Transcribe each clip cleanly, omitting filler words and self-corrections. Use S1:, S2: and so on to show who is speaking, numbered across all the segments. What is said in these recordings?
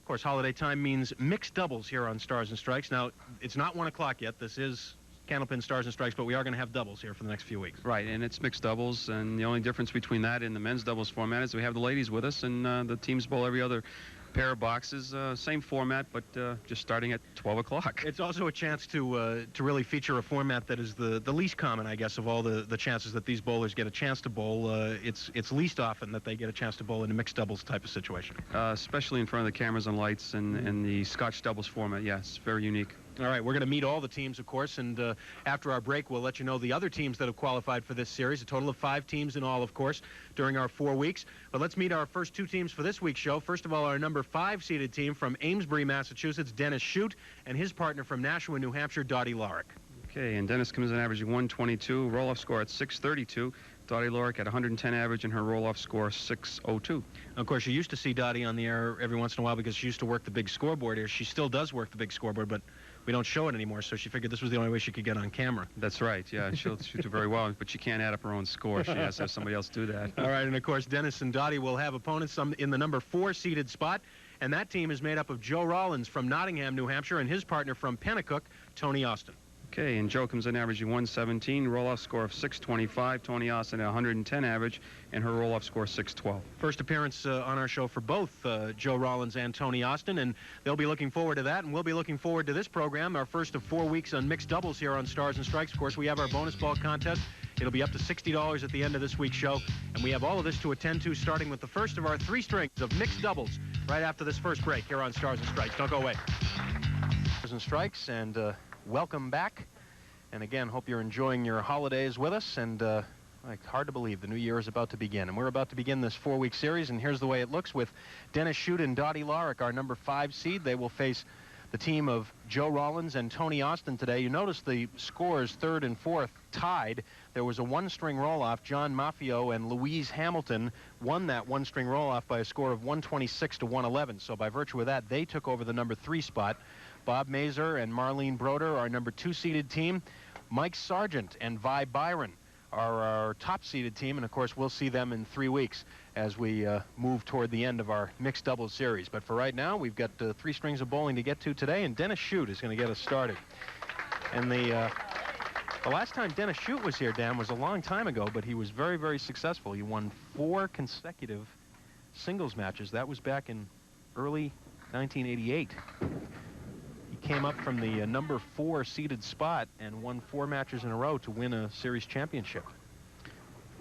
S1: Of course, holiday time means mixed doubles here on Stars and Strikes. Now, it's not 1 o'clock yet. This is Candlepin Stars and Strikes, but we are going to have doubles here for the next few weeks.
S2: Right, and it's mixed doubles, and the only difference between that and the men's doubles format is we have the ladies with us, and the teams bowl every other pair of boxes. Same format, but just starting at 12 o'clock.
S1: It's also a chance to really feature a format that is the least common, I guess, of all the chances that these bowlers get a chance to bowl. It's least often that they get a chance to bowl in a mixed doubles type of situation.
S2: Especially in front of the cameras and lights, and the Scotch doubles format. Yes, very unique.
S1: All right, we're going to meet all the teams, of course, and after our break, we'll let you know the other teams that have qualified for this series, a total of 5 teams in all, of course, during our 4 weeks. But let's meet our first 2 teams for this week's show. First of all, our number 5 seeded team from Amesbury, Massachusetts, Dennis Shute, and his partner from Nashua, New Hampshire, Dottie Lawruk.
S2: Okay, and Dennis comes in averaging 122, roll-off score at 632. Dottie Lawruk at 110 average, and her roll-off score 602.
S1: Of course, you used to see Dottie on the air every once in a while because she used to work the big scoreboard here. She still does work the big scoreboard, but we don't show it anymore, so she figured this was the only way she could get on camera.
S2: That's right, yeah. She'll do very well, but she can't add up her own score. She has to have somebody else do that.
S1: All right, and of course, Dennis and Dottie will have opponents in the number 4 seeded spot, and that team is made up of Joe Rollins from Nottingham, New Hampshire, and his partner from Pennacook, Toni Austin.
S2: Okay, and Joe comes in averaging 117, roll-off score of 625. Toni Austin at 110 average, and her roll-off score 612.
S1: First appearance on our show for both Joe Rollins and Toni Austin, and they'll be looking forward to that, and we'll be looking forward to this program, our first of 4 weeks on mixed doubles here on Stars and Strikes. Of course, we have our bonus ball contest. It'll be up to $60 at the end of this week's show, and we have all of this to attend to, starting with the first of our 3 strings of mixed doubles right after this first break here on Stars and Strikes. Don't go away. Stars and Strikes, and welcome back. And again, hope you're enjoying your holidays with us. And hard to believe the new year is about to begin. And we're about to begin this 4-week series. And here's the way it looks with Dennis Shute and Dottie Lawruk, our number 5 seed. They will face the team of Joe Rollins and Toni Austin today. You notice the scores 3rd and 4th tied. There was a 1-string roll-off. John Maffio and Louise Hamilton won that 1-string roll-off by a score of 126 to 111. So by virtue of that, they took over the number 3 spot. Bob Mazur and Marlene Broder, our number 2 seeded team. Mike Sargent and Vi Byron are our top seeded team, and of course we'll see them in 3 weeks as we move toward the end of our mixed doubles series. But for right now, we've got 3 strings of bowling to get to today, and Dennis Shute is going to get us started. And the last time Dennis Shute was here, Dan, was a long time ago, but he was very, very successful. He won 4 consecutive singles matches. That was back in early 1988. He came up from the number 4 seeded spot and won 4 matches in a row to win a series championship.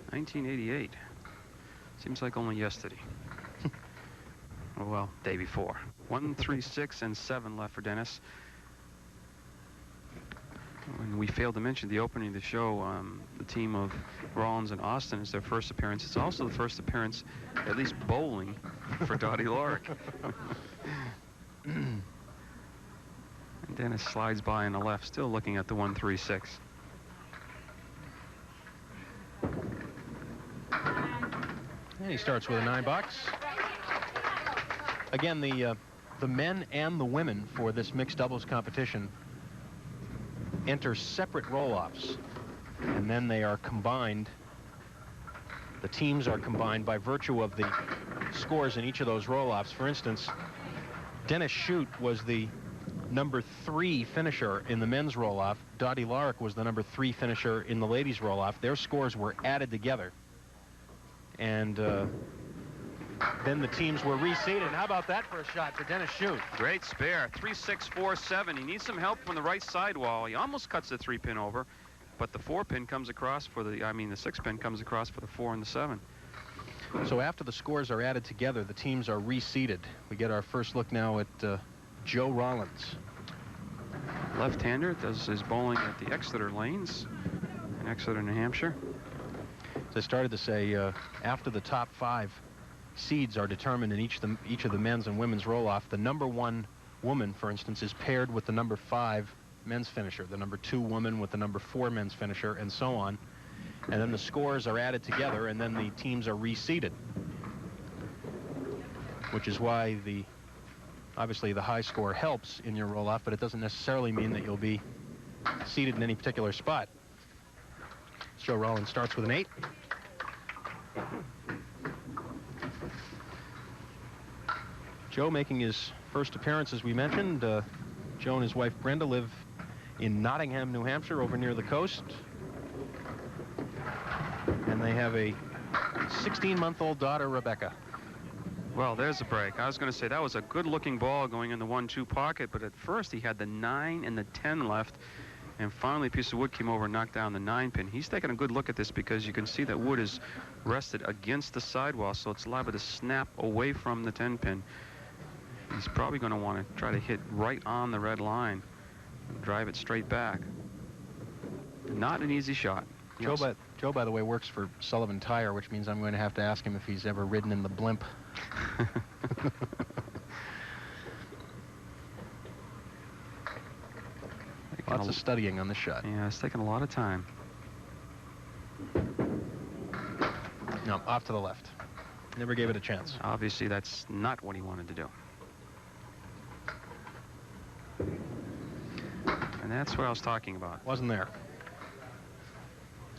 S2: 1988. Seems like only yesterday. Oh, well, day before. 1, 3, 6, and 7 left for Dennis. And we failed to mention the opening of the show, the team of Rollins and Austin is their first appearance. It's also the first appearance, at least bowling, for Dottie Lawruk. And Dennis slides by on the left, still looking at the 1, 3, 6.
S1: And he starts with a 9-box. Again, the men and the women for this mixed doubles competition enter separate roll-offs, and then they are combined. The teams are combined by virtue of the scores in each of those roll-offs. For instance, Dennis Shute was the number 3 finisher in the men's roll-off. Dottie Lawruk was the number 3 finisher in the ladies' roll-off. Their scores were added together, and then the teams were reseeded. How about that for a shot for Dennis Shute?
S2: Great spare. 3, 6, 4, 7. He needs some help from the right sidewall. He almost cuts the 3-pin over, but the 4-pin comes across for the 6-pin comes across for the 4 and the 7.
S1: So after the scores are added together, the teams are reseeded. We get our first look now at Joe Rollins.
S2: Left-hander does his bowling at the Exeter lanes in Exeter, New Hampshire.
S1: As I started to say, after the top 5 seeds are determined in each of the men's and women's roll-off, the number 1 woman, for instance, is paired with the number 5 men's finisher, the number 2 woman with the number 4 men's finisher, and so on. And then the scores are added together, and then the teams are reseeded, which is why obviously the high score helps in your roll-off, but it doesn't necessarily mean that you'll be seated in any particular spot. Joe Rollins starts with an 8. Joe making his first appearance, as we mentioned. Joe and his wife Brenda live in Nottingham, New Hampshire, over near the coast. And they have a 16-month-old daughter, Rebecca.
S2: Well, there's a break. I was going to say that was a good-looking ball going in the 1-2 pocket, but at first he had the 9 and the 10 left, and finally a piece of wood came over and knocked down the 9-pin. He's taking a good look at this because you can see that wood is rested against the sidewall, so it's liable to snap away from the 10-pin. He's probably going to want to try to hit right on the red line and drive it straight back. Not an easy shot.
S1: Joe, by the way, works for Sullivan Tire, which means I'm going to have to ask him if he's ever ridden in the blimp. Lots of studying on this shot.
S2: Yeah, it's taking a lot of time.
S1: No, off to the left. Never gave it a chance.
S2: Obviously, that's not what he wanted to do. And that's what I was talking about.
S1: Wasn't there.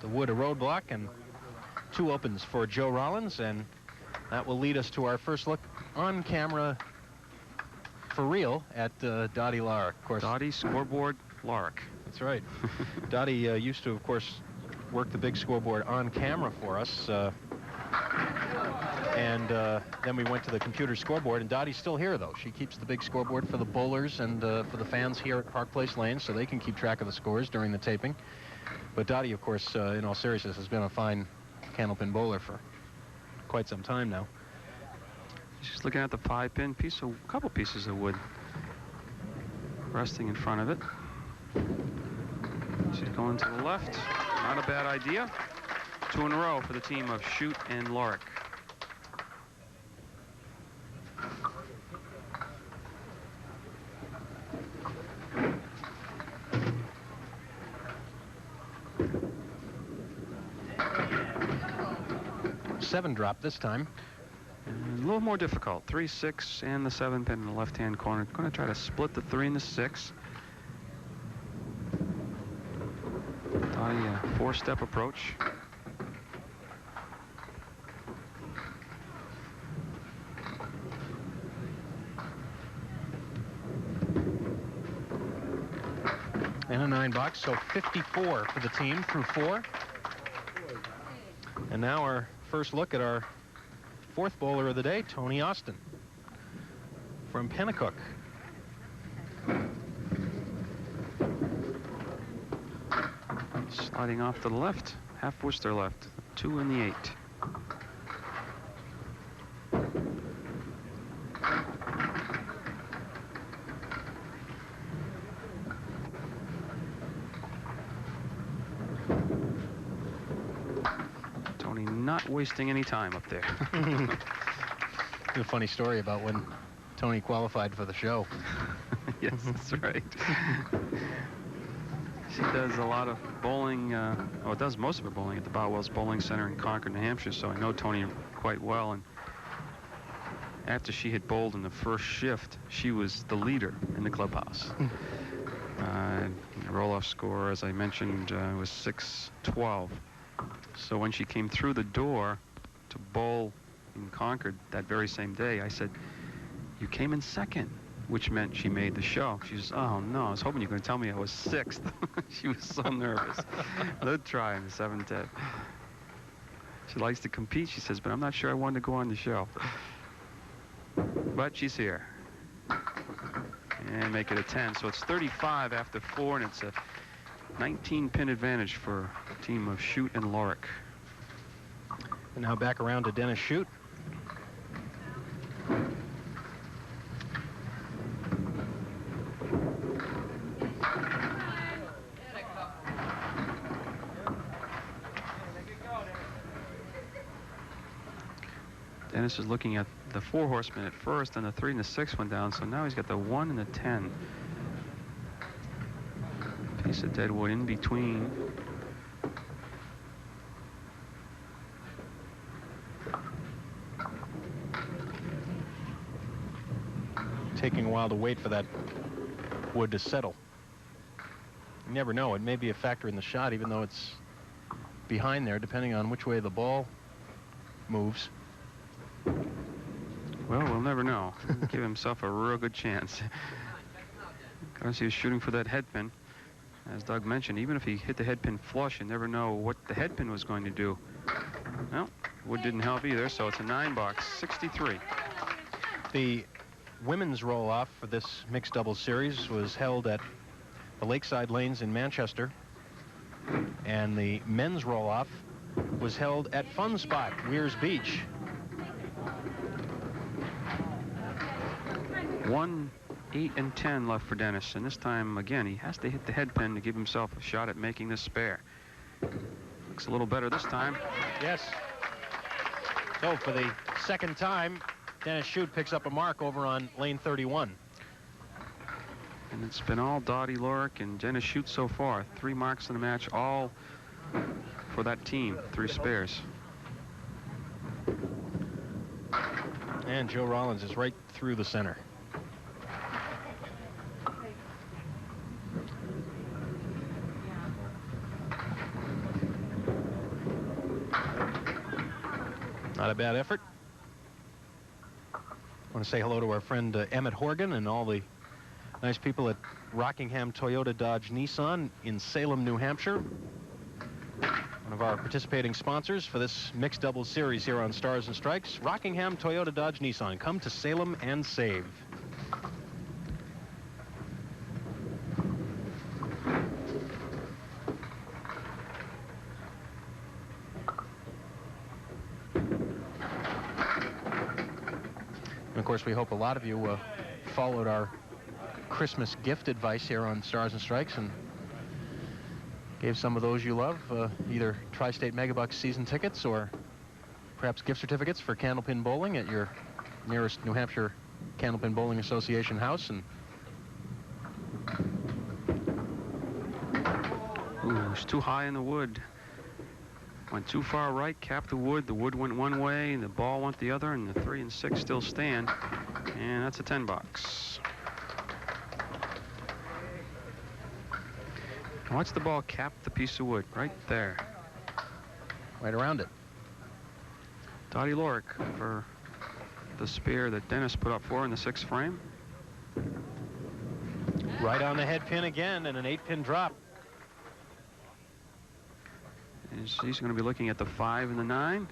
S1: The wood a roadblock, and 2 opens for Joe Rollins, and that will lead us to our first look on camera for real at Dottie Lawruk. Of course,
S2: Dottie Scoreboard Lawruk.
S1: That's right. Dottie used to, of course, work the big scoreboard on camera for us. And then we went to the computer scoreboard, and Dottie's still here, though. She keeps the big scoreboard for the bowlers and for the fans here at Park Place Lane, so they can keep track of the scores during the taping. But Dottie, of course, in all seriousness, has been a fine candlepin bowler for quite some time now.
S2: She's looking at the 5-pin, couple pieces of wood resting in front of it. She's going to the left. Not a bad idea. 2 in a row for the team of Shute and Lawruk.
S1: Seven drop this time.
S2: And a little more difficult. 3, 6, and the 7-pin in the left-hand corner. Going to try to split the 3 and the 6. Dottie, a 4-step approach.
S1: And a 9 box, so 54 for the team through 4. And now our first look at our 4th bowler of the day, Toni Austin from Pennacook.
S2: Sliding off to the left, half Worcester left, 2 in the 8. Toni not wasting any time up there.
S1: A funny story about when Toni qualified for the show.
S2: Yes, that's right. She does a lot of bowling, does most of her bowling at the Botwell's Bowling Center in Concord, New Hampshire, so I know Toni quite well. And after she had bowled in the first shift, she was the leader in the clubhouse. The roll-off score, as I mentioned, was 6-12. So when she came through the door to bowl in Concord that very same day, I said, "You came in second," which meant she made the show. She says, "Oh, no, I was hoping you were going to tell me I was 6th. She was so nervous. They'd try in the 7-10. She likes to compete, she says, but I'm not sure I wanted to go on the show. But she's here. And make it a 10. So it's 35 after 4, and it's a 19-pin advantage for the team of Shute and Lawruk.
S1: And now back around to Dennis Shute.
S2: Dennis is looking at the 4 horsemen at first, and the 3 and the 6 went down, so now he's got the 1 and the 10. Piece of deadwood in between.
S1: Taking a while to wait for that wood to settle. You never know, it may be a factor in the shot, even though it's behind there, depending on which way the ball moves.
S2: Well, we'll never know. Give himself a real good chance. Because he was shooting for that head pin. As Doug mentioned, even if he hit the head pin flush, you never know what the head pin was going to do. Well, wood didn't help either, so it's a 9-box, 63.
S1: The women's roll-off for this mixed doubles series was held at the Lakeside Lanes in Manchester, and the men's roll-off was held at Fun Spot, Weirs Beach.
S2: 1, 8, and 10 left for Dennis, and this time again he has to hit the head pin to give himself a shot at making this spare. Looks a little better this time.
S1: Yes. So for the second time, Dennis Shute picks up a mark over on lane 31.
S2: And it's been all Dottie Lawruk and Dennis Shute so far. 3 marks in the match, all for that team. 3 spares.
S1: And Joe Rollins is right through the center. Not a bad effort. I want to say hello to our friend Emmett Horgan and all the nice people at Rockingham Toyota Dodge Nissan in Salem, New Hampshire. One of our participating sponsors for this mixed doubles series here on Stars and Strikes. Rockingham Toyota Dodge Nissan. Come to Salem and save. And of course, we hope a lot of you followed our Christmas gift advice here on Stars and Strikes and gave some of those you love either Tri-State Megabucks season tickets or perhaps gift certificates for Candlepin Bowling at your nearest New Hampshire Candlepin Bowling Association house. And
S2: ooh, it's too high in the wood. Went too far right, capped the wood. The wood went one way, and the ball went the other, and the 3 and 6 still stand. And that's a 10-box. Watch the ball cap the piece of wood right there.
S1: Right around it.
S2: Dottie Lawruk for the spare that Dennis put up for in the 6th frame.
S1: Right on the head pin again, and an 8-pin drop.
S2: He's going to be looking at the 5 and the 9.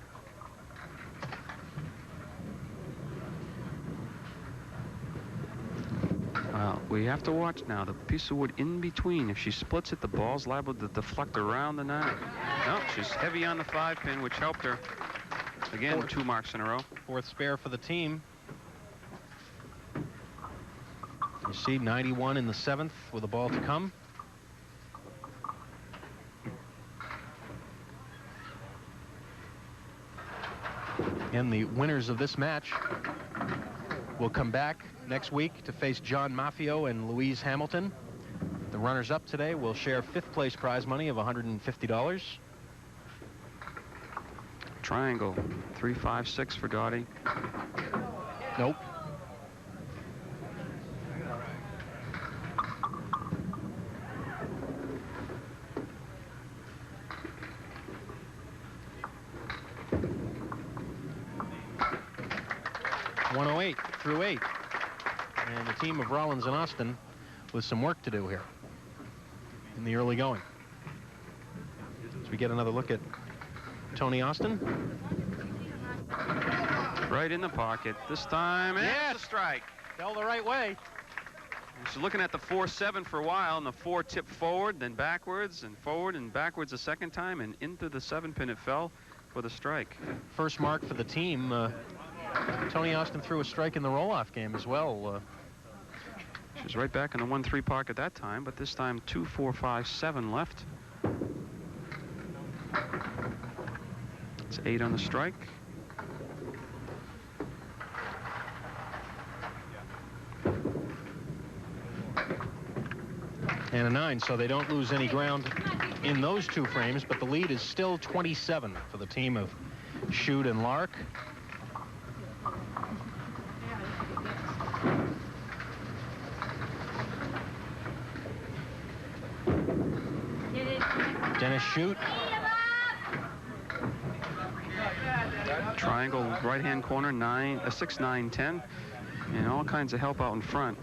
S2: We have to watch now. The piece of wood in between. If she splits it, the ball's liable to deflect around the 9. No, she's heavy on the 5-pin, which helped her. Again, 2 marks in a row.
S1: 4th spare for the team. You see 91 in the 7th with a ball to come. And the winners of this match will come back next week to face John Maffio and Louise Hamilton. The runners-up today will share 5th place prize money of $150.
S2: Triangle, 3, 5, 6 for Dottie.
S1: Nope. .108 through 8. And the team of Rollins and Austin with some work to do here in the early going. As we get another look at Toni Austin.
S2: Right in the pocket. This time, and
S1: yes,
S2: it's a strike.
S1: Fell the right way.
S2: She's looking at the 4-7 for a while, and the 4 tipped forward, then backwards, and forward and backwards a second time, and into the 7-pin it fell for the strike.
S1: First mark for the team. Toni Austin threw a strike in the roll-off game as well.
S2: She was right back in the 1-3 pocket that time, but this time 2, 4, 5, 7 left. It's 8 on the strike.
S1: And a 9, so they don't lose any ground in those 2 frames, but the lead is still 27 for the team of Shute and Lawruk. Dennis Shute
S2: triangle right-hand corner, 6, 9, 10, and all kinds of help out in front.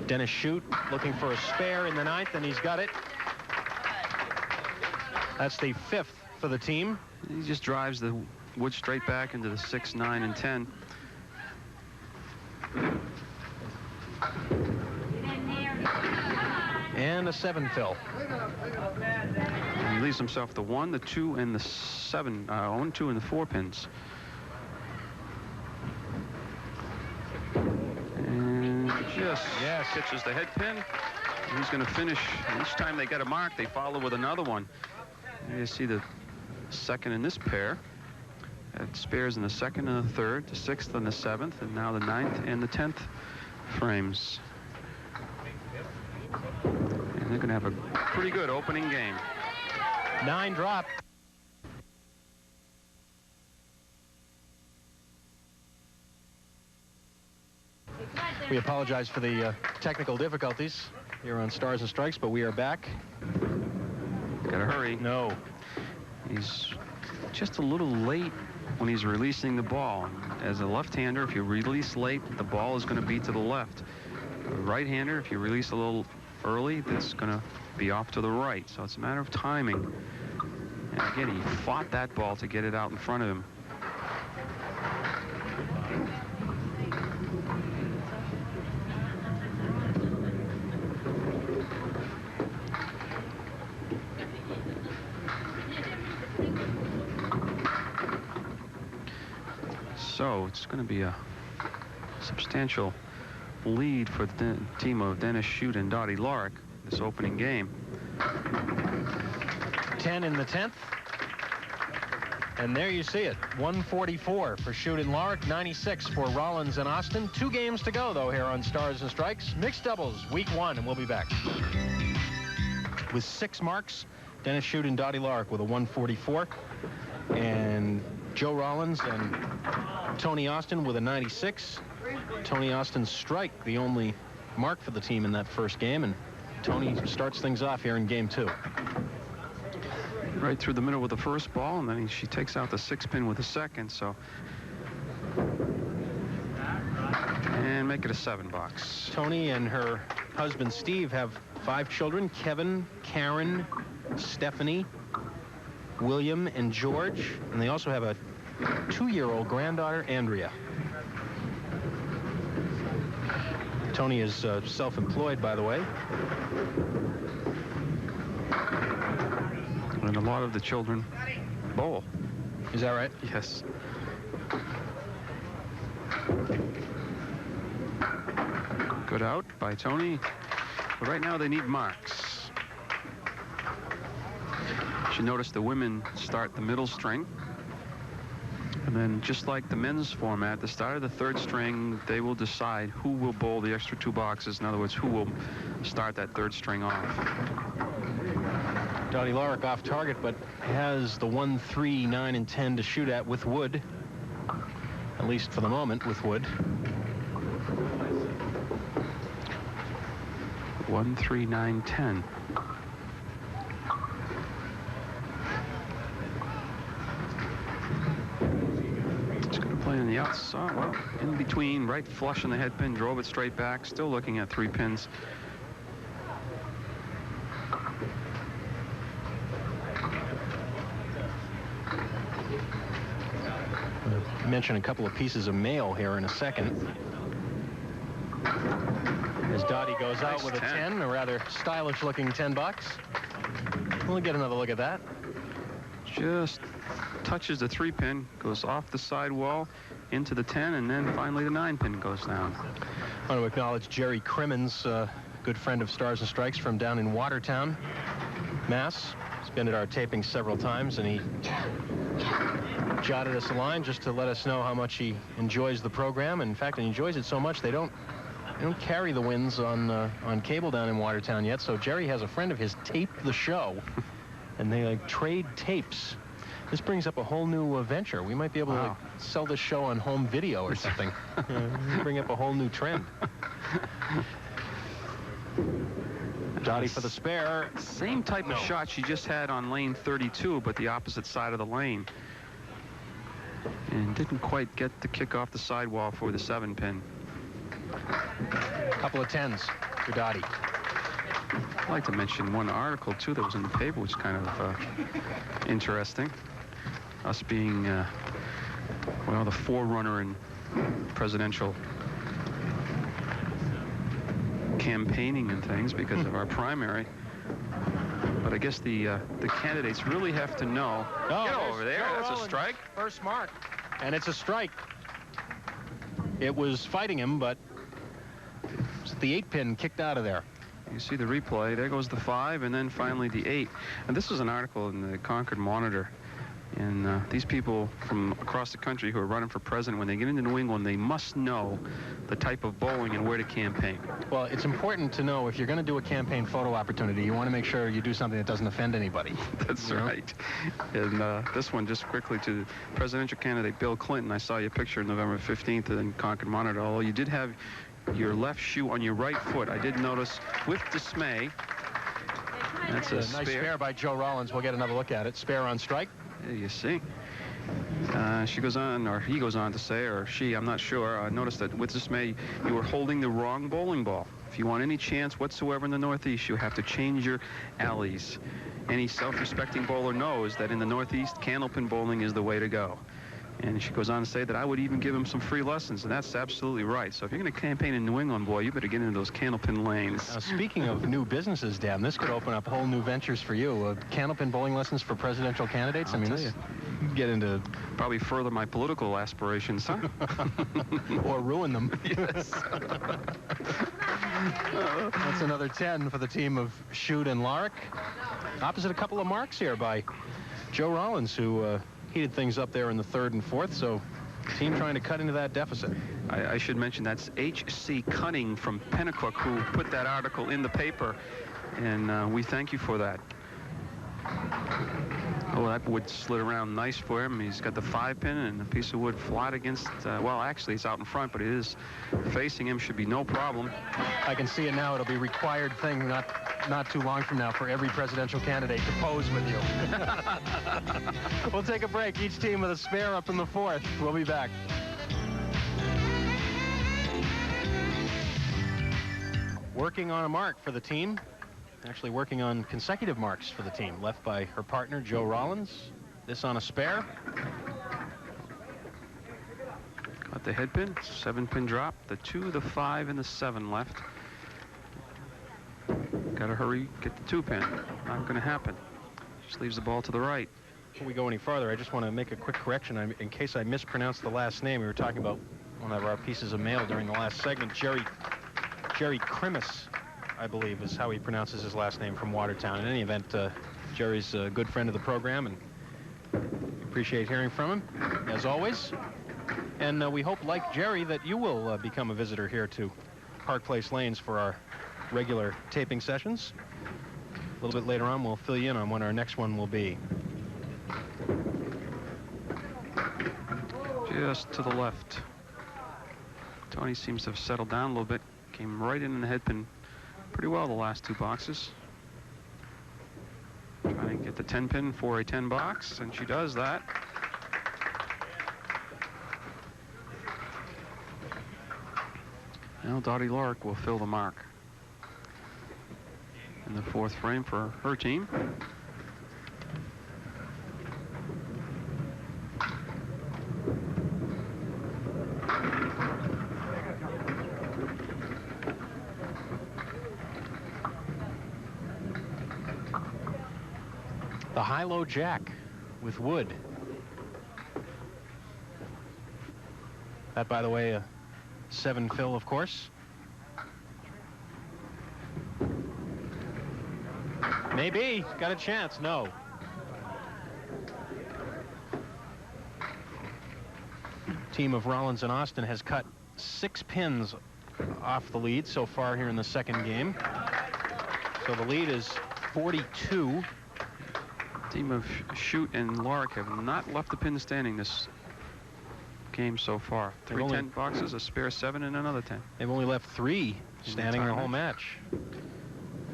S1: Dennis Shute looking for a spare in the 9th, and he's got it. That's the 5th for the team.
S2: He just drives the wood straight back into the 6, 9, and 10.
S1: And a 7 fill.
S2: And he leaves himself the 1, the 2, and the 7, 1, 2, and the 4 pins. And just pitches the head pin. He's going to finish. Each time they get a mark, they follow with another one. And you see the 2nd in this pair. It spares in the 2nd and the 3rd, the 6th and the 7th, and now the 9th and the 10th frames. And they're going to have a pretty good opening game.
S1: 9 drop. We apologize for the technical difficulties here on Stars and Strikes, but we are back.
S2: Gotta hurry.
S1: No.
S2: He's just a little late when he's releasing the ball. As a left-hander, if you release late, the ball is going to be to the left. A right-hander, if you release a little early, that's going to be off to the right. So it's a matter of timing. And again, he fought that ball to get it out in front of him. So it's going to be a substantial lead for the team of Dennis Shute and Dottie Lawruk this opening game.
S1: 10 in the 10th. And there you see it. 144 for Shute and Lawruk, 96 for Rollins and Austin. 2 games to go, though, here on Stars and Strikes. Mixed doubles, week 1, and we'll be back. With 6 marks, Dennis Shute and Dottie Lawruk with a 144. And Joe Rollins and Toni Austin with a 96. Toni Austin's strike, the only mark for the team in that first game, and Toni starts things off here in game 2.
S2: Right through the middle with the first ball, and then she takes out the 6-pin with the second, so. And make it a 7-box.
S1: Toni and her husband Steve have 5 children: Kevin, Karen, Stephanie, William, and George, and they also have a 2-year-old granddaughter, Andrea. Toni is self-employed, by the way.
S2: And a lot of the children bowl.
S1: Is that right?
S2: Yes. Good out by Toni. But right now they need marks. You should notice the women start the middle string. And then just like the men's format, the start of the 3rd string, they will decide who will bowl the extra 2 boxes. In other words, who will start that 3rd string off.
S1: Dottie Lawruk off target, but has the 1, 3, 9, and 10 to shoot at with wood. At least for the moment, with wood.
S2: 1, 3, 9, 10. Play on the outside, well, in between, right flush on the head pin, drove it straight back, still looking at 3 pins.
S1: I'll mention a couple of pieces of mail here in a second. As Dottie goes out with a 10, a rather stylish looking 10 bucks. We'll get another look at that.
S2: Just touches the 3-pin, goes off the side wall into the 10, and then finally the 9-pin goes down.
S1: I want to acknowledge Jerry Crimmins, a good friend of Stars and Strikes from down in Watertown, Mass. He's been at our taping several times, and he jotted us a line just to let us know how much he enjoys the program. And in fact, he enjoys it so much they don't carry the wins on cable down in Watertown yet. So Jerry has a friend of his tape the show, and they trade tapes. This brings up a whole new venture. We might be able to sell this show on home video or something. Bring up a whole new trend. Dottie for the spare.
S2: Same type of shot she just had on lane 32, but the opposite side of the lane. And didn't quite get the kick off the sidewall for the 7-pin.
S1: Couple of 10s for Dottie.
S2: I'd like to mention one article, too, that was in the paper, which is kind of interesting. Us being, well, the forerunner in presidential campaigning and things because of our primary. But I guess the candidates really have to know.
S1: Oh,
S2: get over there. That's
S1: Rollins,
S2: a strike.
S1: First mark. And it's a strike. It was fighting him, but the 8-pin kicked out of there.
S2: You see the replay. There goes the 5, and then finally the 8. And this was an article in the Concord Monitor. And these people from across the country who are running for president, when they get into New England, they must know the type of bowling and where to campaign.
S1: Well, it's important to know if you're going to do a campaign photo opportunity, you want to make sure you do something that doesn't offend anybody.
S2: That's right. And this one, just quickly to presidential candidate Bill Clinton. I saw your picture November 15th in Concord Monitor. Although you did have your left shoe on your right foot, I did notice with dismay. That's a
S1: nice spare by Joe Rollins. We'll get another look at it. Spare on strike.
S2: You see. She goes on, or he goes on to say, or she, I'm not sure. I noticed that with dismay, you were holding the wrong bowling ball. If you want any chance whatsoever in the Northeast, you have to change your alleys. Any self-respecting bowler knows that in the Northeast, candlepin bowling is the way to go. And she goes on to say that I would even give him some free lessons, and that's absolutely right. So if you're going to campaign in New England, boy, you better get into those candlepin lanes.
S1: Now, speaking of new businesses, Dan, this could open up whole new ventures for you. Candlepin bowling lessons for presidential candidates.
S2: I mean, this
S1: get into
S2: probably further my political aspirations, huh?
S1: Or ruin them.
S2: Yes.
S1: That's another 10 for the team of Shute and Lawruk. Opposite a couple of marks here by Joe Rollins, who heated things up there in the 3rd and 4th, so team trying to cut into that deficit.
S2: I should mention that's H.C. Cunning from Pennacook who put that article in the paper, and we thank you for that. Oh, that wood slid around nice for him. He's got the 5-pin and a piece of wood flat against, well, actually it's out in front, but it is facing him. Should be no problem.
S1: I can see it now. It'll be a required thing not too long from now for every presidential candidate to pose with you. We'll take a break. Each team with a spare up in the 4th. We'll be back. Working on a mark for the team. Actually working on consecutive marks for the team, left by her partner, Joe Rollins. This on a spare.
S2: Got the head pin, 7-pin drop, the 2, the 5, and the 7 left. Got to hurry, get the 2-pin. Not going to happen. Just leaves the ball to the right.
S1: Before we go any farther, I just want to make a quick correction. In case I mispronounced the last name, we were talking about one of our pieces of mail during the last segment. Jerry Krimis, I believe, is how he pronounces his last name, from Watertown. In any event, Jerry's a good friend of the program, and we appreciate hearing from him, as always. And we hope, like Jerry, that you will become a visitor here to Park Place Lanes for our regular taping sessions. A little bit later on, we'll fill you in on when our next one will be.
S2: Just to the left. Tony seems to have settled down a little bit. Came right in the head pin pretty well the last 2 boxes. Trying to get the 10-pin for a 10 box, and she does that. Now Dottie Lawruk will fill the mark in the 4th frame for her team.
S1: The high-low jack with wood. That, by the way, a 7 fill, of course. Maybe. Got a chance. No. Team of Rollins and Austin has cut 6 pins off the lead so far here in the 2nd game. So the lead is 42.
S2: Team of Shute and Lawruk have not left the pin standing this game so far. 3 10 boxes, a spare 7, and another 10.
S1: They've only left 3 standing the whole match.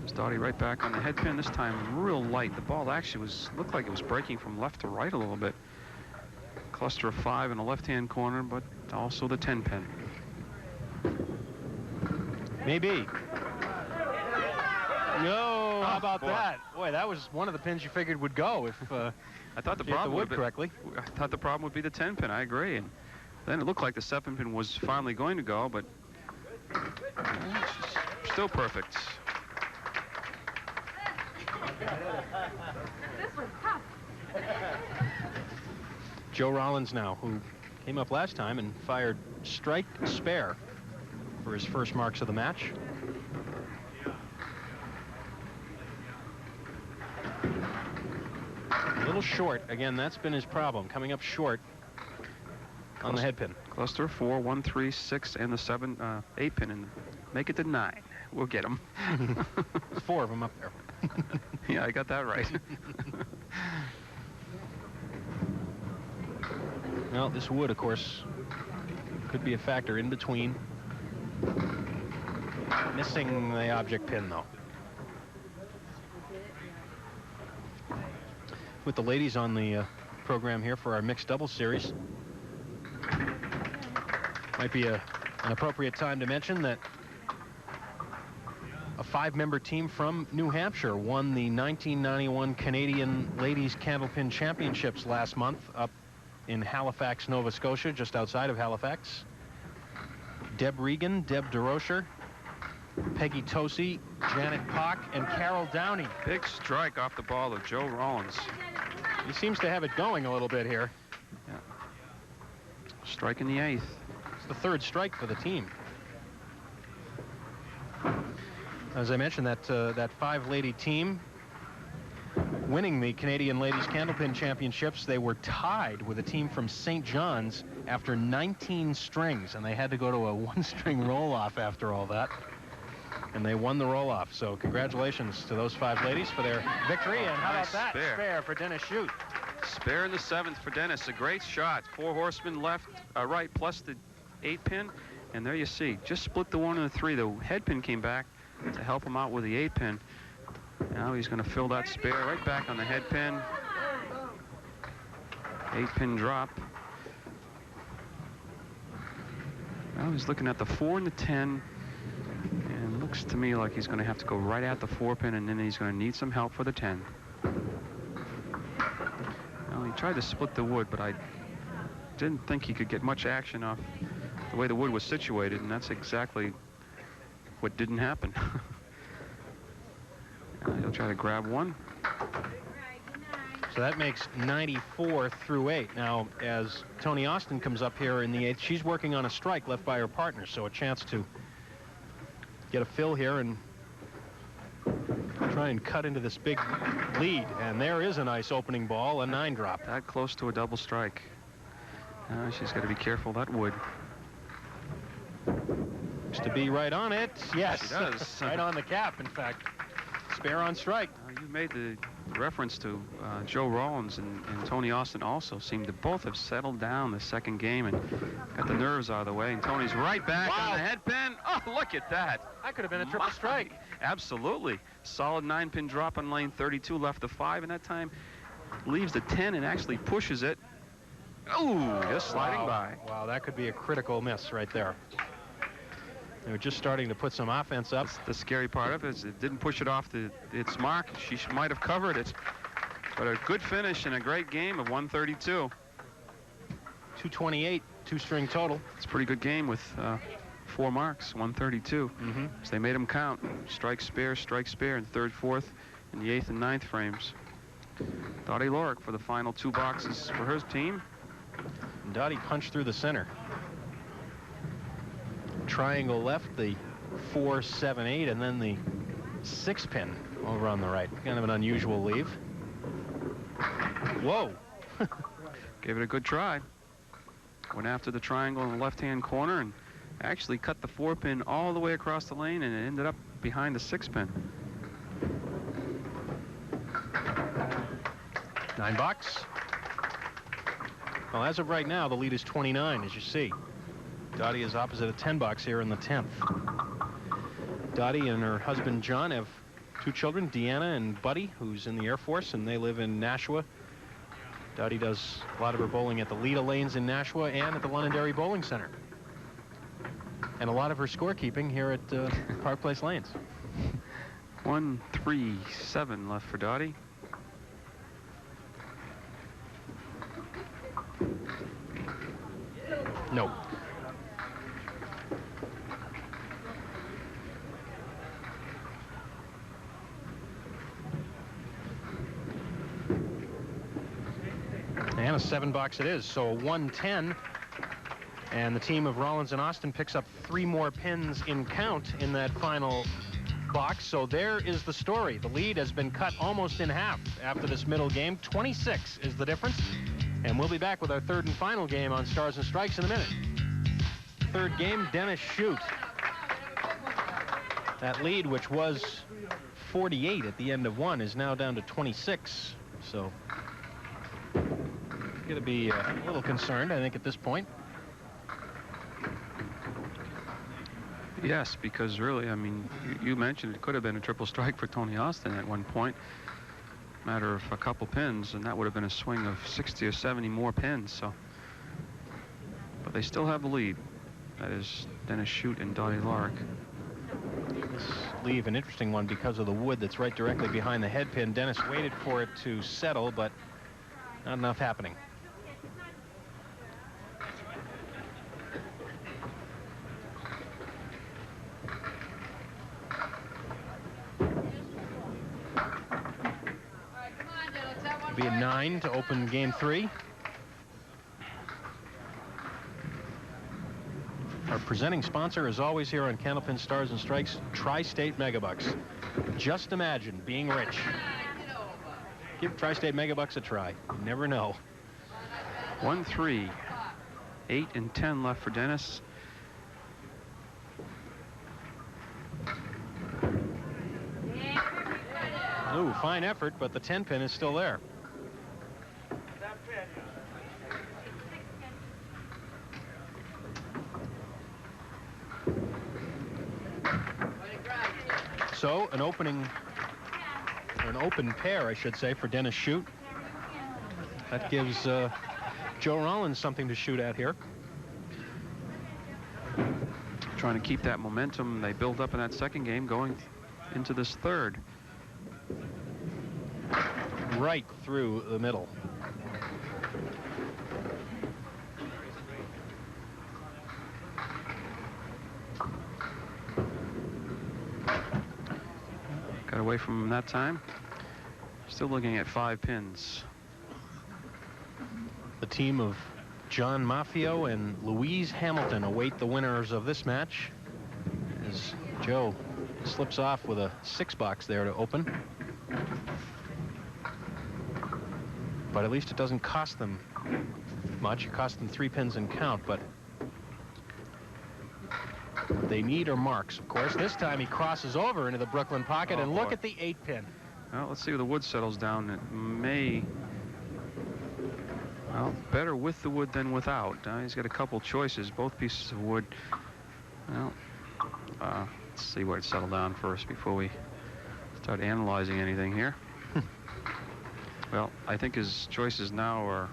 S2: It's Dottie right back on the head pin, this time real light. The ball actually looked like it was breaking from left to right a little bit. Cluster of 5 in the left-hand corner, but also the 10 pin.
S1: Maybe. No, how about
S2: boy.
S1: that? Boy, that was one of the pins you figured would go if
S2: I thought the
S1: you hit the
S2: problem
S1: wood
S2: would
S1: correctly.
S2: I thought the problem would be the 10 pin. I agree. And then it looked like the 7 pin was finally going to go, but still perfect.
S3: This was tough.
S1: Joe Rollins now, who came up last time and fired strike spare for his first marks of the match. A little short. Again, that's been his problem, coming up short on the head pin.
S2: Cluster 4, 1, 3, 6, and the 8 pin, and make it to 9. We'll get them.
S1: There's 4 of them up there.
S2: Yeah, I got that right.
S1: Well, this wood, of course, could be a factor in between. Missing the object pin, though. With the ladies on the program here for our mixed doubles series, might be an appropriate time to mention that a 5-member team from New Hampshire won the 1991 Canadian Ladies Candlepin Championships last month up in Halifax, Nova Scotia, just outside of Halifax. Deb Regan, Deb DeRocher, Peggy Tosi, Janet Pock, and Carol Downey.
S2: Big strike off the ball of Joe Rollins.
S1: He seems to have it going a little bit here.
S2: Yeah. Strike in the 8th.
S1: It's the 3rd strike for the team. As I mentioned, that 5-lady team winning the Canadian Ladies Candlepin Championships, they were tied with a team from St. John's after 19 strings, and they had to go to a 1-string roll-off after all that. And they won the roll-off. So congratulations to those 5 ladies for their victory. And how
S2: Nice
S1: about that?
S2: spare
S1: For Dennis Shute.
S2: Spare in the 7th for Dennis. A great shot. 4 horsemen left, right, plus the 8 pin. And there you see, just split the 1 and the 3. The head pin came back to help him out with the 8 pin. Now he's going to fill that spare right back on the head pin. 8 pin drop. Now he's looking at the 4 and the 10. And looks to me like he's going to have to go right at the 4 pin, and then he's going to need some help for the 10. Well, he tried to split the wood, but I didn't think he could get much action off the way the wood was situated, and that's exactly what didn't happen. He'll try to grab 1.
S1: So that makes 94 through 8. Now, as Toni Austin comes up here in the 8th, she's working on a strike left by her partner, so a chance to get a fill here and try and cut into this big lead. And there is a nice opening ball, a 9 drop.
S2: That close to a double strike. She's got to be careful, that wood.
S1: Just to be right on it. Yes,
S2: she does.
S1: right on the cap, in fact. Spare on strike.
S2: You made the reference to Joe Rollins and Toni Austin also seem to both have settled down the second game and got the nerves out of the way. And Toni's right back on the head pin. Oh, look at that.
S1: That could have been a triple strike.
S2: Absolutely. Solid 9-pin drop on lane 32, left the 5, and that time leaves the 10 and actually pushes it. Ooh, just sliding by.
S1: Wow, that could be a critical miss right there. They were just starting to put some offense up.
S2: The scary part of it is it didn't push it off its mark. She might have covered it. But a good finish and a great game of 132.
S1: 228, 2-string total.
S2: It's a pretty good game with 4 marks, 132. So they made them count. Strike spare in 3rd, 4th, and the 8th and 9th frames. Dottie Lawruk for the final 2 boxes for her team.
S1: And Dottie punched through the center. Triangle left, the 4, 7, 8, and then the 6 pin over on the right. Kind of an unusual leave. Whoa.
S2: Gave it a good try. Went after the triangle in the left-hand corner and actually cut the 4 pin all the way across the lane, and it ended up behind the 6 pin.
S1: 9 bucks. Well, as of right now, the lead is 29, as you see. Dottie is opposite a 10 box here in the 10th. Dottie and her husband John have two children, Deanna and Buddy, who's in the Air Force, and they live in Nashua. Dottie does a lot of her bowling at the Leda Lanes in Nashua and at the Londonderry Bowling Center. And a lot of her scorekeeping here at Park Place Lanes.
S2: 1-3-7 left for Dottie.
S1: No. And a 7-box it is, so a 110. And the team of Rollins and Austin picks up 3 more pins in count in that final box. So there is the story. The lead has been cut almost in half after this middle game. 26 is the difference. And we'll be back with our third and final game on Stars and Strikes in a minute. Third game, Dennis Shute. That lead, which was 48 at the end of 1, is now down to 26. So going to be a little concerned, I think, at this point.
S2: Yes, because really, I mean, you mentioned it could have been a triple strike for Toni Austin at one point. Matter of a couple pins, and that would have been a swing of 60 or 70 more pins. So, but they still have the lead. That is Dennis Shute and Dottie Lawruk.
S1: This leave an interesting one because of the wood that's right directly behind the head pin. Dennis waited for it to settle, but not enough happening. Be a 9 to open game 3. Our presenting sponsor, as always, here on Candlepin Stars and Strikes, Tri-State Megabucks. Just imagine being rich. Give Tri-State Megabucks a try. You never know.
S2: 1-3. 8 and 10 left for Dennis.
S1: Ooh, fine effort, but the 10 pin is still there. So an open pair, I should say, for Dennis Shute. That gives Joe Rollins something to shoot at here.
S2: Trying to keep that momentum they built up in that second game going into this third.
S1: Right through the middle.
S2: Got away from him that time. Still looking at 5 pins.
S1: The team of John Maffio and Louise Hamilton await the winners of this match as Joe slips off with a 6-box there to open. But at least it doesn't cost them much. It cost them 3 pins in count, but what they need are marks, of course. This time he crosses over into the Brooklyn pocket, and look at the 8 pin.
S2: Well, let's see where the wood settles down. It may, well, better with the wood than without. He's got a couple choices, both pieces of wood. Well, let's see where it settled down first before we start analyzing anything here. Well, I think his choices now are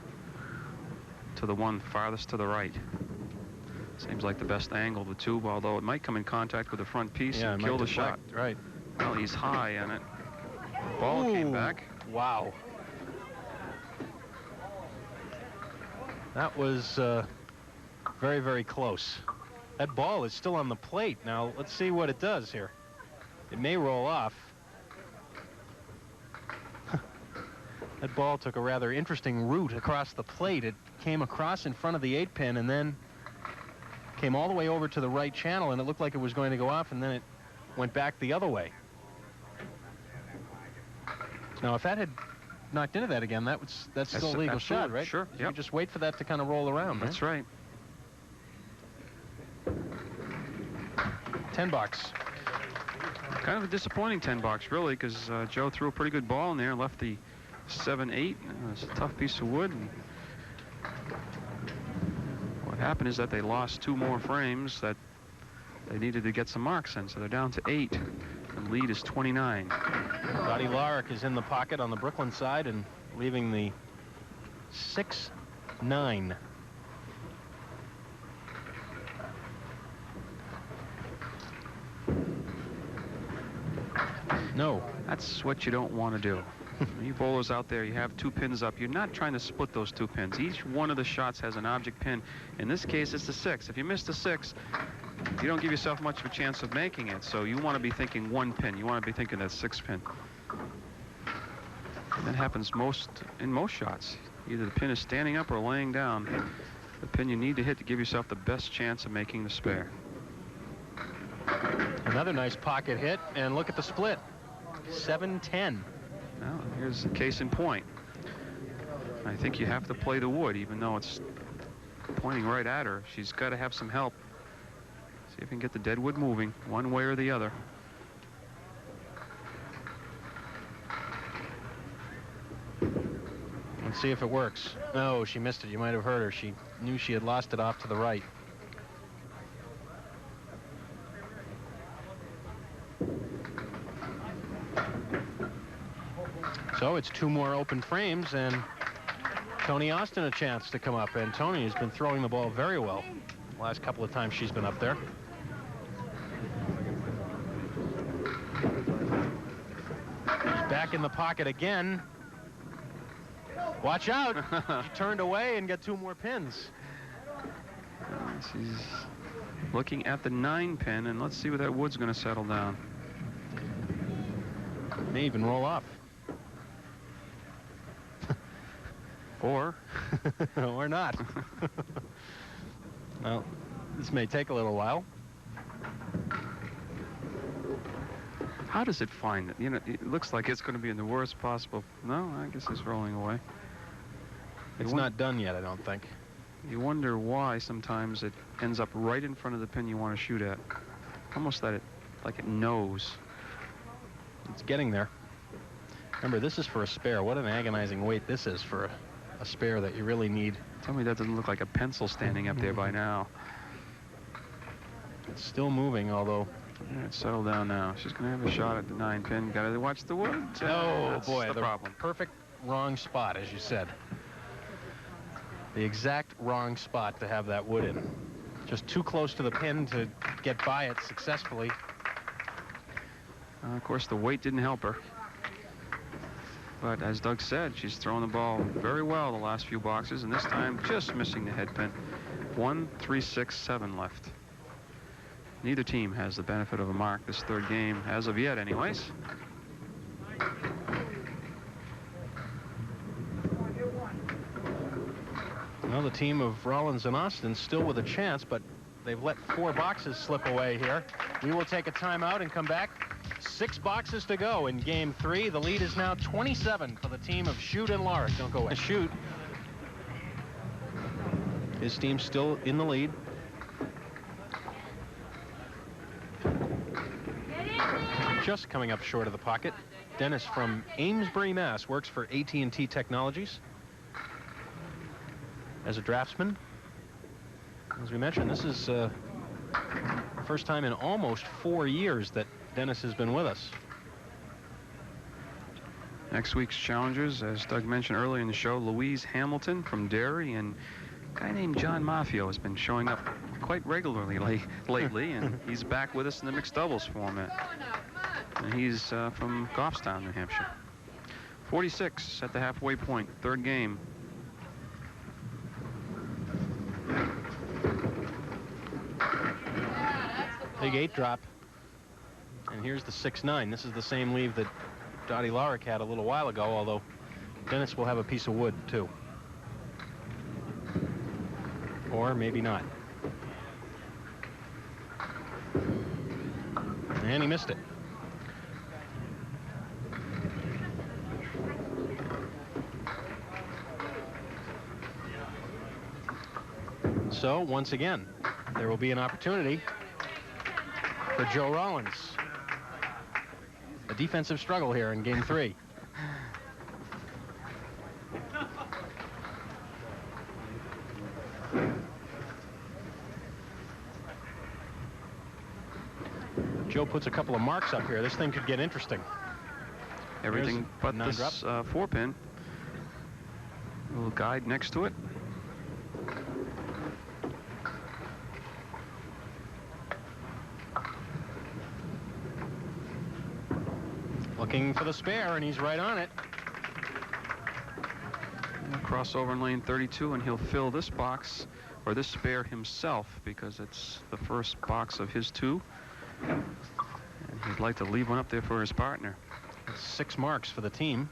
S2: to the one farthest to the right. Seems like the best angle of the tube, although it might come in contact with the front piece and kill the shot.
S1: Right.
S2: Well, he's high on it. Ball came back.
S1: Wow. That was very, very close. That ball is still on the plate. Now, let's see what it does here. It may roll off. That ball took a rather interesting route across the plate. It came across in front of the 8 pin and then came all the way over to the right channel, and it looked like it was going to go off, and then it went back the other way. Now, if that had knocked into that again, that's still a legal shot, right?
S2: Sure.
S1: You just wait for that to kind of roll around.
S2: That's right.
S1: 10-box.
S2: Kind of a disappointing 10-box, really, because Joe threw a pretty good ball in there and left the 7-8. It's a tough piece of wood. And what happened is that they lost 2 more frames that they needed to get some marks in, so they're down to 8. The lead is 29.
S1: Dottie Lawruk is in the pocket on the Brooklyn side and leaving the 6-9. No.
S2: That's what you don't want to do. You bowlers out there, you have 2 pins up. You're not trying to split those 2 pins. Each one of the shots has an object pin. In this case, it's the 6. If you miss the 6, you don't give yourself much of a chance of making it. So you want to be thinking 1 pin. You want to be thinking that 6 pin. And that happens in most shots. Either the pin is standing up or laying down. The pin you need to hit to give yourself the best chance of making the spare.
S1: Another nice pocket hit, and look at the split. 7-10.
S2: Well, here's the case in point. I think you have to play the wood, even though it's pointing right at her. She's got to have some help. See if you can get the dead wood moving one way or the other.
S1: Let's see if it works. No, she missed it. You might have heard her. She knew she had lost it off to the right. So it's 2 more open frames, and Toni Austin a chance to come up. And Toni has been throwing the ball very well the last couple of times she's been up there. She's back in the pocket again. Watch out. She turned away and got 2 more pins.
S2: She's looking at the 9 pin, and let's see where that wood's going to settle down.
S1: May even roll off.
S2: Or
S1: or not. Well, this may take a little while.
S2: How does it find it? You know, it looks like it's going to be in the worst possible. No, I guess it's rolling away.
S1: It's not done yet, I don't think.
S2: You wonder why sometimes it ends up right in front of the pin you want to shoot at. Almost like it knows.
S1: It's getting there. Remember, this is for a spare. What an agonizing weight this is for a spare that you really need.
S2: Tell me that doesn't look like a pencil standing up there by now.
S1: It's still moving, although...
S2: Yeah, it's settled down now. She's going to have a shot at the 9 pin. Got to watch the wood.
S1: Oh, boy,
S2: the problem.
S1: Perfect wrong spot, as you said. The exact wrong spot to have that wood in. Just too close to the pin to get by it successfully.
S2: Of course, the weight didn't help her. But as Doug said, she's thrown the ball very well the last few boxes, and this time just missing the head pin. 1, 3, 6, 7 left. Neither team has the benefit of a mark this 3rd game, as of yet anyways.
S1: Well, the team of Rollins and Austin still with a chance, but they've let 4 boxes slip away here. We will take a timeout and come back. 6 boxes to go in game 3. The lead is now 27 for the team of Shute and Lawruk. Don't go away. Shute. His team's still in the lead. Just coming up short of the pocket. Dennis from Amesbury, Mass. works for AT&T Technologies as a draftsman. As we mentioned, this is the first time in almost 4 years that Dennis has been with us.
S2: Next week's challengers, as Doug mentioned earlier in the show, Louise Hamilton from Derry, and a guy named John Maffio has been showing up quite regularly lately, and he's back with us in the mixed doubles format. And he's from Goffstown, New Hampshire. 46 at the halfway point, 3rd game.
S1: Big 8 drop. And here's the 6-9. This is the same leave that Dottie Lawruk had a little while ago, although Dennis will have a piece of wood, too. Or maybe not. And he missed it. So, once again, there will be an opportunity for Joe Rollins. A defensive struggle here in game 3. Joe puts a couple of marks up here, this thing could get interesting.
S2: Everything but this 4-pin. A little guide next to it.
S1: Looking for the spare, and he's right on it.
S2: Crossover in lane 32, and he'll fill this box, or this spare himself, because it's the first box of his 2. And he'd like to leave one up there for his partner.
S1: That's 6 marks for the team.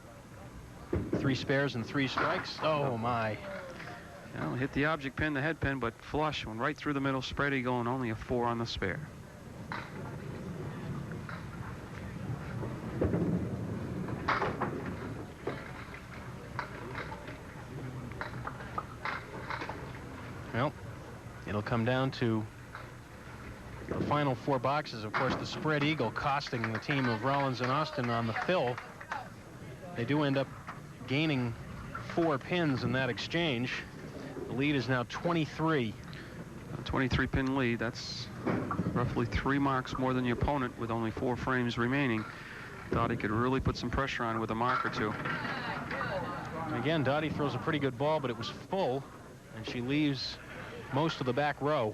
S1: 3 spares and 3 strikes. Oh, my.
S2: Well, hit the object pin, the head pin, but flush, went right through the middle, spread eagle, and only a 4 on the spare.
S1: Well, it'll come down to the final 4 boxes. Of course, the spread eagle costing the team of Rollins and Austin on the fill. They do end up gaining 4 pins in that exchange. The lead is now 23.
S2: A 23-pin lead. That's roughly 3 marks more than the opponent with only 4 frames remaining. Dottie could really put some pressure on with a mark or 2.
S1: And again, Dottie throws a pretty good ball, but it was full, and she leaves most of the back row.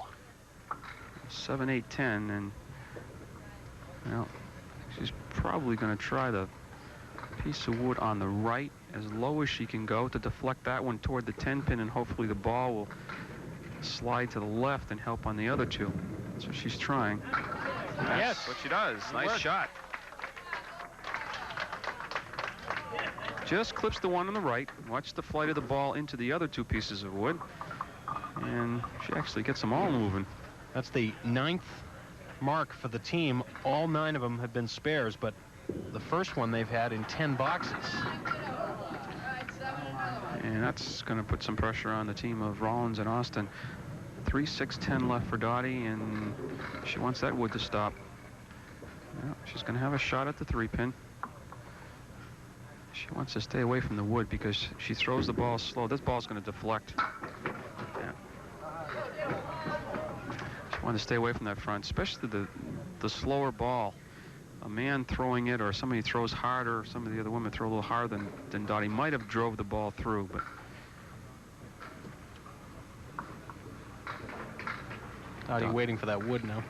S2: 7, 8, 10, and well, she's probably going to try the piece of wood on the right as low as she can go to deflect that one toward the 10-pin, and hopefully the ball will slide to the left and help on the other 2. That's what she's trying.
S1: Yes,
S2: what she does. Nice
S1: work.
S2: Shot. Just clips the one on the right. Watch the flight of the ball into the other 2 pieces of wood, and she actually gets them all moving.
S1: That's the 9th mark for the team. All 9 of them have been spares, but the first one they've had in 10 boxes.
S2: And that's going to put some pressure on the team of Rollins and Austin. 3, 6, 10 left for Dottie, and she wants that wood to stop. Well, she's going to have a shot at the 3-pin. She wants to stay away from the wood because she throws the ball slow. This ball's going to deflect. Yeah. She wants to stay away from that front, especially the slower ball. A man throwing it, or somebody throws harder, some of the other women throw a little harder than Dottie might have drove the ball through, but
S1: Dottie waiting for that wood now.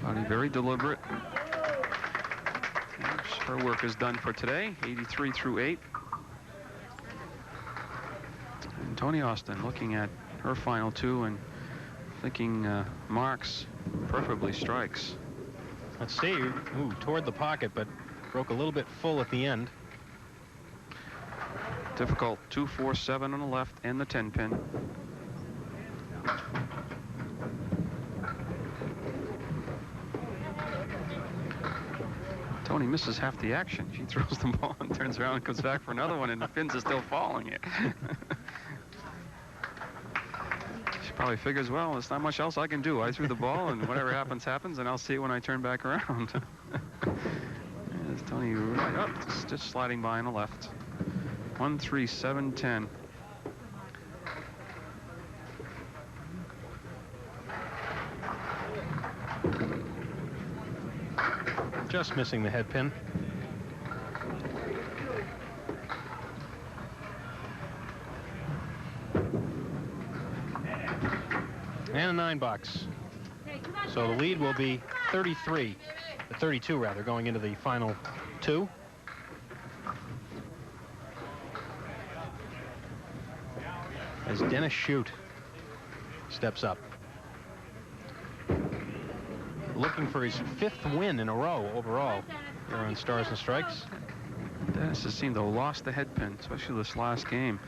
S2: Dottie very deliberate. Her work is done for today. 83 through 8. And Toni Austin looking at her final 2 and thinking marks, preferably strikes.
S1: Let's see. Ooh, toward the pocket, but broke a little bit full at the end.
S2: Difficult 2, 4, 7 on the left and the 10-pin. Toni misses half the action. She throws the ball and turns around and comes back for another one, and the pins are still following it. She probably figures, well, there's not much else I can do. I threw the ball, and whatever happens, happens, and I'll see it when I turn back around. There's Toni right up, just sliding by on the left. 1, 3, 7, 10.
S1: Just missing the head pin. And a 9 box. So the lead will be 32 rather, going into the final 2. As Dennis Shute steps up. Looking for his 5th win in a row overall here on Stars and Strikes.
S2: Dennis has seemed to have lost the head pin, especially this last game.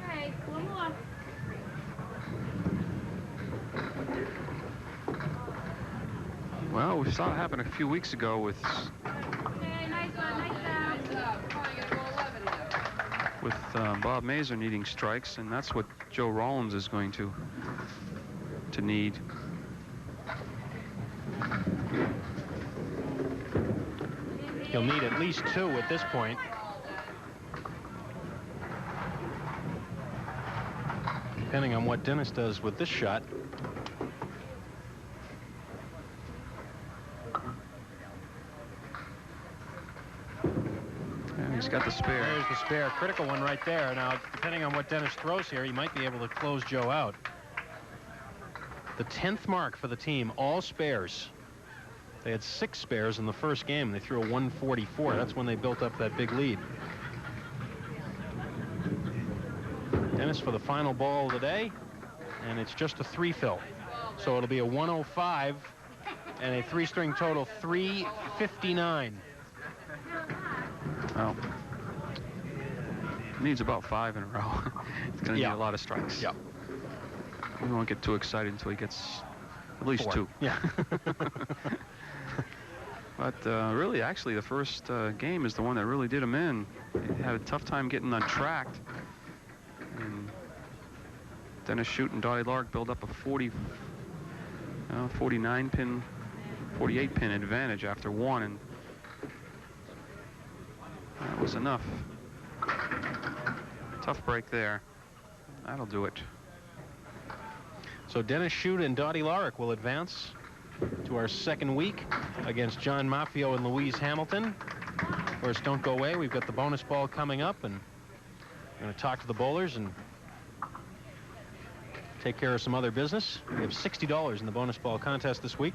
S3: Okay, one more.
S2: Well, we saw it happen a few weeks ago with Bob Mazur needing strikes, and that's what Joe Rollins is going to need.
S1: He'll need at least 2 at this point. depending on what Dennis does with this shot.
S2: Yeah, he's got the spare.
S1: There's the spare. Critical one right there. Now, depending on what Dennis throws here, he might be able to close Joe out. The 10th mark for the team, all spares. They had 6 spares in the first game. They threw a 144. That's when they built up that big lead. Dennis for the final ball of the day, and it's just a 3-fill. So it'll be a 105 and a 3-string total 359.
S2: Well, needs about 5 in a row. It's going to need a lot of strikes.
S1: Yeah.
S2: We won't get too excited until he gets at least
S1: 4.
S2: 2.
S1: Yeah.
S2: But really, actually, the first game is the one that really did him in. He had a tough time getting untracked. And Dennis Shute and Dottie Lawruk build up a 49-pin, 48-pin advantage after 1, and that was enough. Tough break there. That'll do it.
S1: So Dennis Shute and Dottie Lawruk will advance to our second week against John Maffio and Louise Hamilton. Of course, don't go away. We've got the bonus ball coming up, and we're going to talk to the bowlers and take care of some other business. We have $60 in the bonus ball contest this week.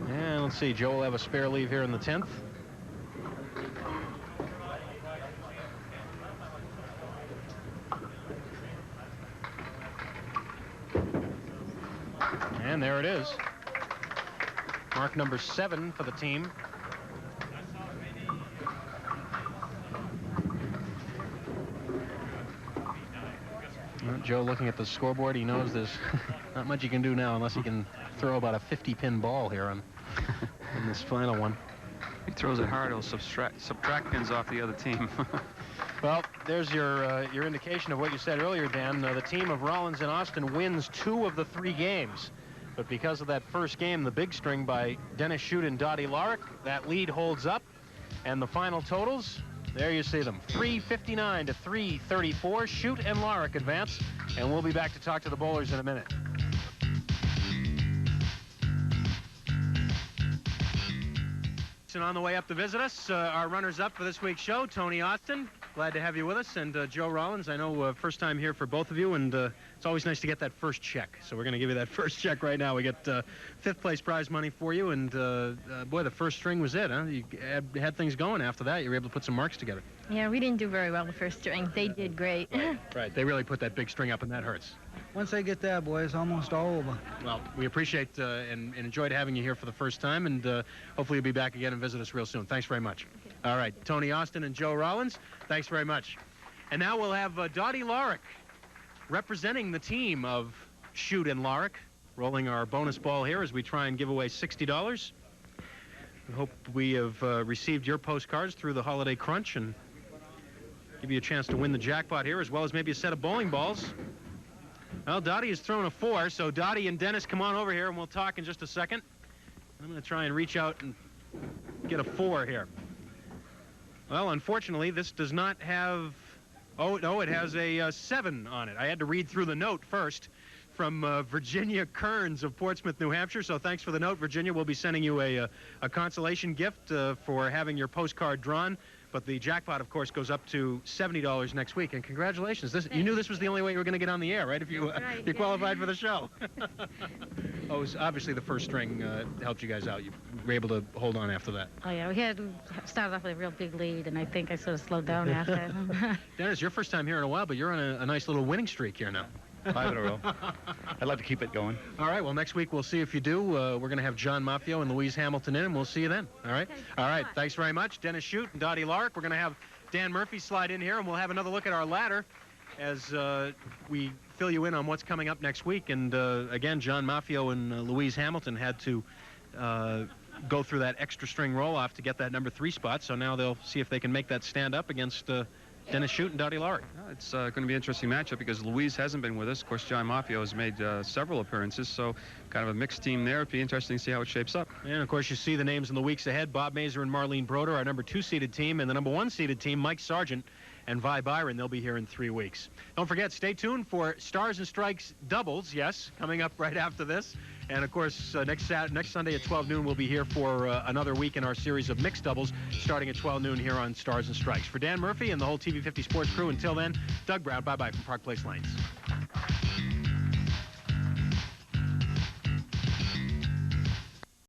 S1: And let's see, Joe will have a spare leave here in the 10th. And there it is. Mark number 7 for the team. Well, Joe looking at the scoreboard, he knows there's not much he can do now unless he can throw about a 50-pin ball here on in this final one.
S2: He throws it hard, he'll subtract pins off the other team.
S1: Well, there's your indication of what you said earlier, Dan. The team of Rollins and Austin wins 2 of the 3 games. But because of that first game, the big string by Dennis Shute and Dottie Lawruk, that lead holds up. And the final totals, there you see them. 359 to 334. Shute and Lawruk advance. And we'll be back to talk to the bowlers in a minute. And on the way up to visit us, our runners-up for this week's show, Toni Austin. Glad to have you with us. And Joe Rollins, I know first time here for both of you, and it's always nice to get that first check. So we're going to give you that first check right now. We get 5th place prize money for you, and boy, the first string was it, huh? You had things going after that. You were able to put some marks together.
S3: Yeah, we didn't do very well the first string. They did great.
S1: Right. They really put that big string up, and that hurts.
S4: Once they get that, boy, it's almost all over.
S1: Well, we appreciate and enjoyed having you here for the first time, and hopefully you'll be back again and visit us real soon. Thanks very much. Okay. All right, Toni Austin and Joe Rollins, thanks very much. And now we'll have Dottie Lawruk representing the team of Shute and Lawruk, rolling our bonus ball here as we try and give away $60. We hope we have received your postcards through the holiday crunch and give you a chance to win the jackpot here, as well as maybe a set of bowling balls. Well, Dottie has thrown a 4, so Dottie and Dennis, come on over here, and we'll talk in just a second. I'm going to try and reach out and get a 4 here. Well, unfortunately, this does not have... Oh, no, it has a 7 on it. I had to read through the note first from Virginia Kearns of Portsmouth, New Hampshire. So thanks for the note, Virginia. We'll be sending you a consolation gift for having your postcard drawn. But the jackpot, of course, goes up to $70 next week. And congratulations. You knew this was the only way you were going to get on the air, right? If you you qualified for the show. Oh, it was obviously the first string helped you guys out. You were able to hold on after that.
S5: Oh, yeah. We started off with a real big lead, and I think I sort of slowed down after.
S1: Dennis, your first time here in a while, but you're on a nice little winning streak here now.
S6: 5 in a row. I'd like to keep it going.
S1: All right, well, next week we'll see if you do. We're going to have John Maffio and Louise Hamilton in, and we'll see you then. All right?
S3: Okay,
S1: all right, thanks very much. Dennis Shute and Dottie Lawruk. We're going to have Dan Murphy slide in here, and we'll have another look at our ladder as we fill you in on what's coming up next week. And, again, John Maffio and Louise Hamilton had to go through that extra string roll-off to get that number 3 spot, so now they'll see if they can make that stand up against Dennis Shute and Dottie Lawruk.
S2: It's going to be an interesting matchup because Louise hasn't been with us. Of course, John Maffio has made several appearances, so kind of a mixed team there. It'll be interesting to see how it shapes up.
S1: And, of course, you see the names in the weeks ahead. Bob Mazur and Marlene Broder, our number 2-seeded team, and the number 1-seeded team, Mike Sargent and Vi Byron. They'll be here in 3 weeks. Don't forget, stay tuned for Stars and Strikes doubles, yes, coming up right after this. And, of course, next Sunday at 12 noon, we'll be here for another week in our series of mixed doubles, starting at 12 noon here on Stars and Strikes. For Dan Murphy and the whole TV50 Sports crew, until then, Doug Brown, bye-bye from Park Place Lanes.